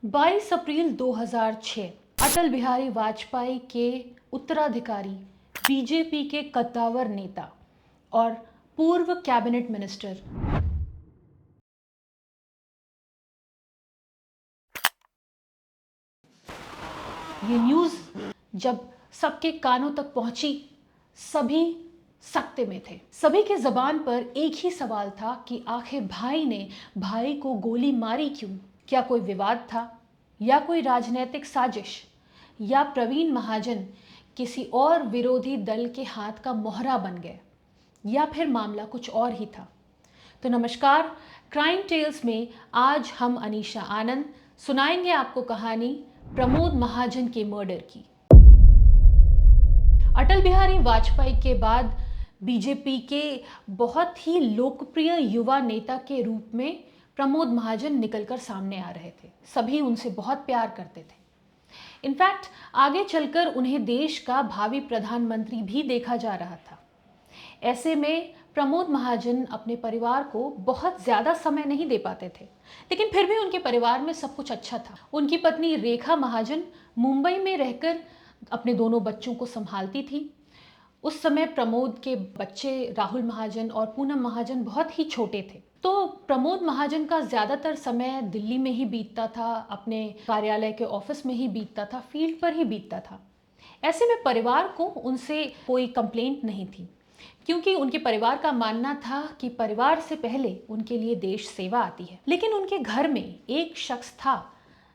22 अप्रैल 2006 अटल बिहारी वाजपेयी के उत्तराधिकारी, बीजेपी के कद्दावर नेता और पूर्व कैबिनेट मिनिस्टर ये न्यूज़ जब सबके कानों तक पहुंची, सभी सकते में थे। सभी के ज़बान पर एक ही सवाल था कि आखिर भाई ने भाई को गोली मारी क्यों? क्या कोई विवाद था या कोई राजनीतिक साजिश, या प्रवीण महाजन किसी और विरोधी दल के हाथ का मोहरा बन गए, या फिर मामला कुछ और ही था? तो नमस्कार, क्राइम टेल्स में आज हम अनीशा आनंद सुनाएंगे आपको कहानी प्रमोद महाजन के मर्डर की। अटल बिहारी वाजपेयी के बाद बीजेपी के बहुत ही लोकप्रिय युवा नेता के रूप में प्रमोद महाजन निकलकर सामने आ रहे थे। सभी उनसे बहुत प्यार करते थे। इनफैक्ट आगे चलकर उन्हें देश का भावी प्रधानमंत्री भी देखा जा रहा था। ऐसे में प्रमोद महाजन अपने परिवार को बहुत ज़्यादा समय नहीं दे पाते थे, लेकिन फिर भी उनके परिवार में सब कुछ अच्छा था। उनकी पत्नी रेखा महाजन मुंबई में रहकर अपने दोनों बच्चों को संभालती थी। उस समय प्रमोद के बच्चे राहुल महाजन और पूनम महाजन बहुत ही छोटे थे, तो प्रमोद महाजन का ज़्यादातर समय दिल्ली में ही बीतता था, अपने कार्यालय के ऑफिस में ही बीतता था, फील्ड पर ही बीतता था। ऐसे में परिवार को उनसे कोई कंप्लेंट नहीं थी, क्योंकि उनके परिवार का मानना था कि परिवार से पहले उनके लिए देश सेवा आती है। लेकिन उनके घर में एक शख्स था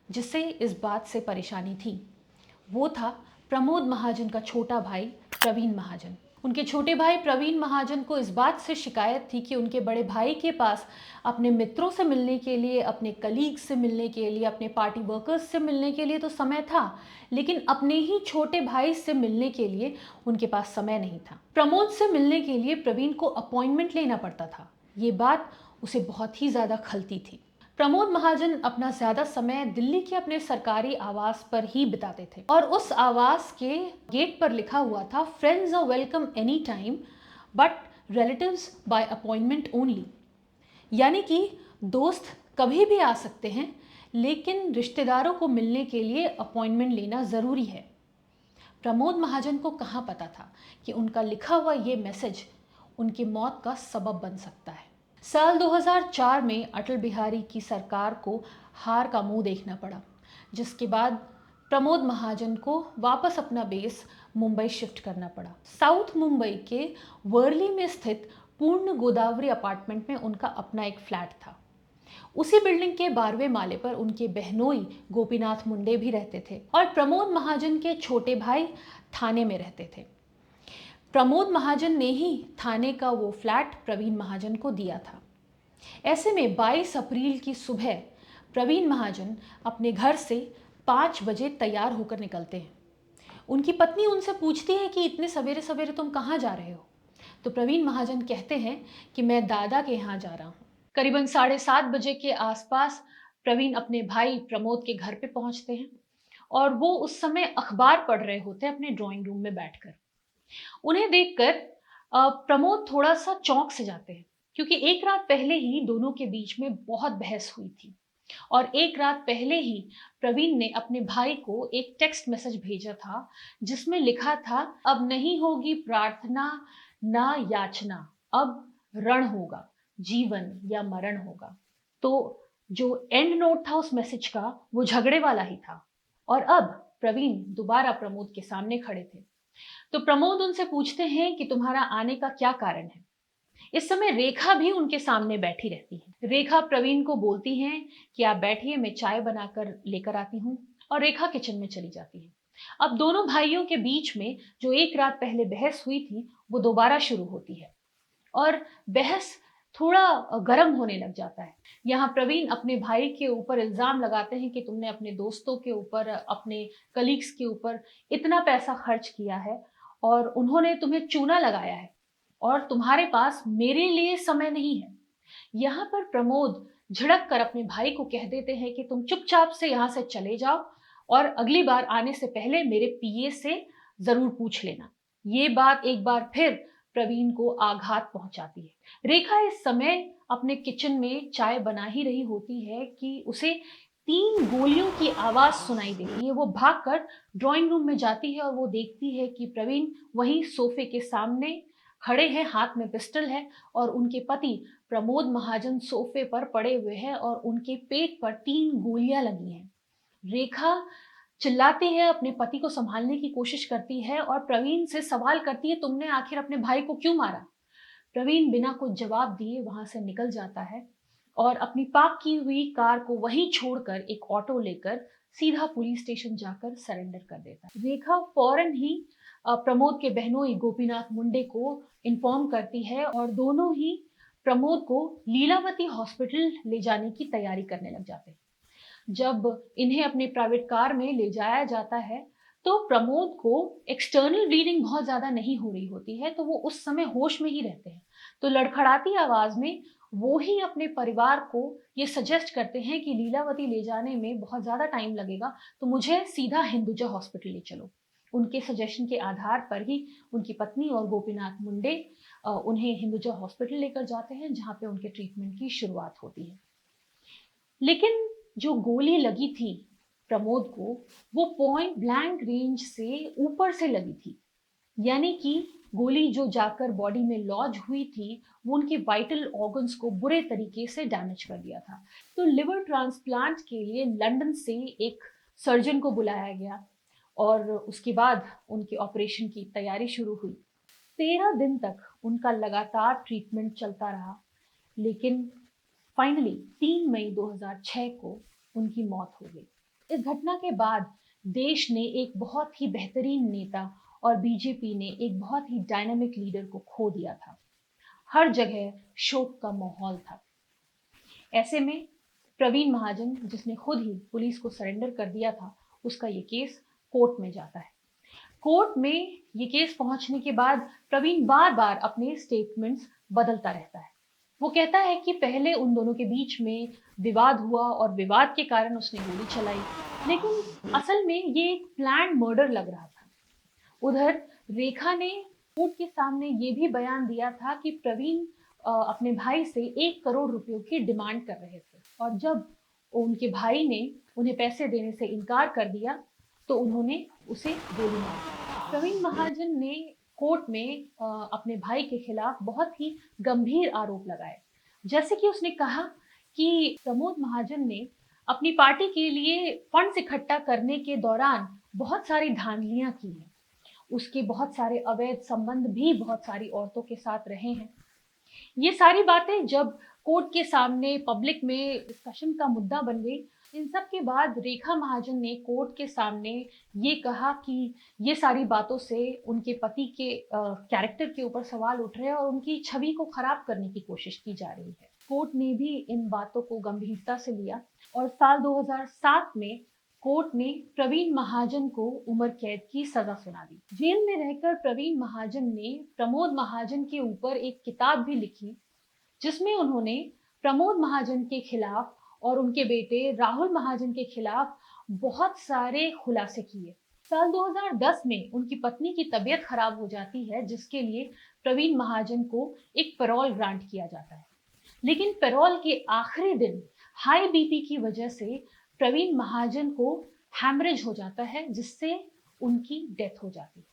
जिसे इस बात से परेशानी थी। वो था प्रमोद महाजन का छोटा भाई प्रवीण महाजन। उनके छोटे भाई प्रवीण महाजन को इस बात से शिकायत थी कि उनके बड़े भाई के पास अपने मित्रों से मिलने के लिए, अपने कलीग्स से मिलने के लिए, अपने पार्टी वर्कर्स से मिलने के लिए तो समय था, लेकिन अपने ही छोटे भाई से मिलने के लिए उनके पास समय नहीं था। प्रमोद से मिलने के लिए प्रवीण को अपॉइंटमेंट लेना पड़ता था। ये बात उसे बहुत ही ज़्यादा खलती थी। प्रमोद महाजन अपना ज़्यादा समय दिल्ली के अपने सरकारी आवास पर ही बिताते थे, और उस आवास के गेट पर लिखा हुआ था, friends are welcome any time but relatives by appointment only. यानी कि दोस्त कभी भी आ सकते हैं, लेकिन रिश्तेदारों को मिलने के लिए अपॉइंटमेंट लेना ज़रूरी है। प्रमोद महाजन को कहाँ पता था कि उनका लिखा हुआ ये मैसेज उनकी मौत का सबब बन सकता है। साल 2004 में अटल बिहारी की सरकार को हार का मुंह देखना पड़ा, जिसके बाद प्रमोद महाजन को वापस अपना बेस मुंबई शिफ्ट करना पड़ा। साउथ मुंबई के वर्ली में स्थित पूर्ण गोदावरी अपार्टमेंट में उनका अपना एक फ्लैट था। उसी बिल्डिंग के 12वें माले पर उनके बहनोई गोपीनाथ मुंडे भी रहते थे, और प्रमोद महाजन के छोटे भाई थाने में रहते थे। प्रमोद महाजन ने ही थाने का वो फ्लैट प्रवीण महाजन को दिया था। ऐसे में 22 अप्रैल की सुबह प्रवीण महाजन अपने घर से 5 बजे तैयार होकर निकलते हैं। उनकी पत्नी उनसे पूछती है कि इतने सवेरे सवेरे तुम कहाँ जा रहे हो? तो प्रवीण महाजन कहते हैं कि मैं दादा के यहाँ जा रहा हूँ। करीबन 7:30 बजे के आसपास प्रवीण अपने भाई प्रमोद के घर पे पहुँचते हैं, और वो उस समय अखबार पढ़ रहे होते हैं अपने ड्राइंग रूम में बैठकर। उन्हें देखकर प्रमोद थोड़ा सा चौंक से जाते हैं, क्योंकि एक रात पहले ही दोनों के बीच में बहुत बहस हुई थी, और एक रात पहले ही प्रवीण ने अपने भाई को एक टेक्स्ट मैसेज भेजा था, जिसमें लिखा था, अब नहीं होगी प्रार्थना ना याचना, अब रण होगा, जीवन या मरण होगा। तो जो एंड नोट था उस मैसेज का, वो झगड़े वाला ही था, और अब प्रवीण दोबारा प्रमोद के सामने खड़े थे। तो प्रमोद उनसे पूछते हैं कि तुम्हारा आने का क्या कारण है। इस समय रेखा भी उनके सामने बैठी रहती है। रेखा प्रवीण को बोलती हैं कि आप बैठिए, मैं चाय बनाकर लेकर आती हूँ, और रेखा किचन में चली जाती है। अब दोनों भाइयों के बीच में जो एक रात पहले बहस हुई थी, वो दोबारा शुरू होती है, और बहस थोड़ा गर्म होने लग जाता है। यहाँ प्रवीण अपने भाई के ऊपर इल्जाम लगाते हैं कि तुमने अपने दोस्तों के ऊपर, अपने कलीग्स के ऊपर इतना पैसा खर्च किया है, और उन्होंने तुम्हें चूना लगाया है, और तुम्हारे पास मेरे लिए समय नहीं है। यहाँ पर प्रमोद झिड़क कर अपने भाई को कह देते हैं कि तुम चुपचाप से यहाँ से चले जाओ, और अगली बार आने से पहले मेरे पीए से जरूर पूछ लेना। ये बात एक बार फिर प्रवीण को आघात पहुंचाती है। रेखा इस समय अपने किचन में चाय बना ही रही होती है कि उसे 3 गोलियों की आवाज़ सुनाई देती है। वो भागकर ड्राइंग रूम में जाती है और वो देखती है कि प्रवीण वहीं सोफ़े के सामने खड़े हैं, हाथ में पिस्टल है और उनके पति प्रमोद महाजन सोफ़े पर पड़े हुए हैं और उनके पेट पर 3 गोलियाँ लगी हैं। रेखा चिल्लाती है, अपने पति को सँभालने की कोशिश करती है और प्रवीण से सवाल करती है, "तुमने आखिर अपने भाई को क्यों मारा?" प्रवीण बिना कुछ जवाब दिए वहां से निकल जाता है और अपनी पार्क की हुई कार को वहीं छोड़कर एक ऑटो लेकर सीधा पुलिस स्टेशन जाकर सरेंडर कर देता है। रेखा फौरन ही प्रमोद के बहनोई गोपीनाथ मुंडे को इन्फॉर्म करती है और दोनों ही प्रमोद को लीलावती हॉस्पिटल ले जाने की तैयारी करने लग जाते हैं। जब इन्हें अपने प्राइवेट कार में ले जाया जाता है तो प्रमोद को एक्सटर्नल ब्लीडिंग बहुत ज्यादा नहीं हो रही होती है, तो वो उस समय होश में ही रहते हैं। तो लड़खड़ाती आवाज में वो ही अपने परिवार को ये सजेस्ट करते हैं कि लीलावती ले जाने में बहुत ज्यादा टाइम लगेगा, तो मुझे सीधा हिंदुजा हॉस्पिटल ले चलो। उनके सजेशन के आधार पर ही उनकी पत्नी और गोपीनाथ मुंडे उन्हें हिंदुजा हॉस्पिटल लेकर जाते हैं, जहाँ पे उनके ट्रीटमेंट की शुरुआत होती है। लेकिन जो गोली लगी थी प्रमोद को, वो पॉइंट ब्लैंक रेंज से ऊपर से लगी थी। यानी कि गोली जो जाकर बॉडी में लॉज हुई थी, वो उनके वाइटल ऑर्गन्स को बुरे तरीके से डैमेज कर दिया था। तो लिवर ट्रांसप्लांट के लिए लंदन से एक सर्जन को बुलाया गया और उसके बाद उनके ऑपरेशन की तैयारी शुरू हुई। 13 दिन तक उनका लगातार ट्रीटमेंट चलता रहा, लेकिन फाइनली 3 मई 2006 को उनकी मौत हो गई। इस घटना के बाद देश ने एक बहुत ही बेहतरीन नेता और बीजेपी ने एक बहुत ही डायनामिक लीडर को खो दिया था। हर जगह शोक का माहौल था। ऐसे में प्रवीण महाजन, जिसने खुद ही पुलिस को सरेंडर कर दिया था, उसका ये केस कोर्ट में जाता है। कोर्ट में ये केस पहुंचने के बाद प्रवीण बार बार अपने स्टेटमेंट्स बदलता रहता है। वो कहता है कि पहले उन दोनों के बीच में विवाद हुआ और विवाद के कारण उसने गोली चलाई, लेकिन असल में ये एक प्लान मर्डर लग रहा था। उधर रेखा ने कोर्ट के सामने ये भी बयान दिया था कि प्रवीण अपने भाई से 1 करोड़ रुपयों की डिमांड कर रहे थे और जब उनके भाई ने उन्हें पैसे देने से इनकार कर दिया तो उन्होंने उसे गोली मार दी। प्रवीण महाजन ने कोर्ट में अपने भाई के खिलाफ बहुत ही गंभीर आरोप लगाए। जैसे कि उसने कहा कि प्रमोद महाजन ने अपनी पार्टी के लिए फंड्स इकट्ठा करने के दौरान बहुत सारी धांधलियां की हैं। उसके बहुत सारे अवैध संबंध भी बहुत सारी औरतों के साथ रहे हैं। ये सारी बातें जब कोर्ट के सामने पब्लिक में डिस्कशन का मुद्दा बन गई, इन सब के बाद रेखा महाजन ने कोर्ट के सामने ये कहा कि ये सारी बातों से उनके पति के कैरेक्टर के ऊपर सवाल उठ रहे हैं और उनकी छवि को खराब करने की कोशिश की जा रही है। कोर्ट ने भी इन बातों को गंभीरता से लिया और साल 2007 में कोर्ट ने प्रवीण महाजन को उम्र कैद की सजा सुना दी। जेल में रहकर प्रवीण महाजन ने प्रमोद महाजन के ऊपर एक किताब भी लिखी, जिसमें उन्होंने प्रमोद महाजन के खिलाफ और उनके बेटे राहुल महाजन के खिलाफ बहुत सारे खुलासे किए। साल 2010 में उनकी पत्नी की तबीयत खराब हो जाती है, जिसके लिए प्रवीण महाजन को एक पैरोल ग्रांट किया जाता है। लेकिन पैरोल के आखिरी दिन हाई बीपी की वजह से प्रवीण महाजन को हैमरेज हो जाता है, जिससे उनकी डेथ हो जाती है।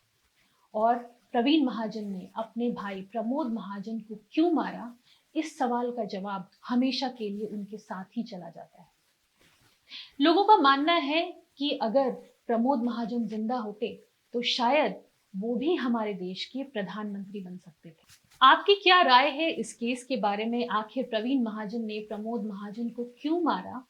और प्रवीण महाजन ने अपने भाई प्रमोद महाजन को क्यों मारा, इस सवाल का जवाब हमेशा के लिए उनके साथ ही चला जाता है। लोगों का मानना है कि अगर प्रमोद महाजन जिंदा होते तो शायद वो भी हमारे देश के प्रधानमंत्री बन सकते थे। आपकी क्या राय है इस केस के बारे में? आखिर प्रवीण महाजन ने प्रमोद महाजन को क्यों मारा?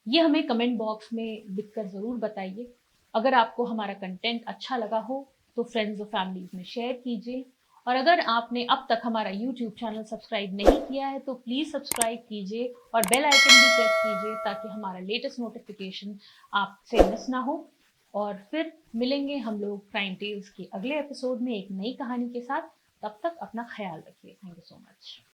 ये हमें कमेंट बॉक्स में लिखकर ज़रूर बताइए। अगर आपको हमारा कंटेंट अच्छा लगा हो तो फ्रेंड्स और फैमिलीज में शेयर कीजिए और अगर आपने अब तक हमारा यूट्यूब चैनल सब्सक्राइब नहीं किया है तो प्लीज़ सब्सक्राइब कीजिए और बेल आइकन भी प्रेस कीजिए ताकि हमारा लेटेस्ट नोटिफिकेशन आपसे मिस ना हो। और फिर मिलेंगे हम लोग क्राइम टेल्स के अगले एपिसोड में एक नई कहानी के साथ। तब तक अपना ख्याल रखिए। Thank you so much.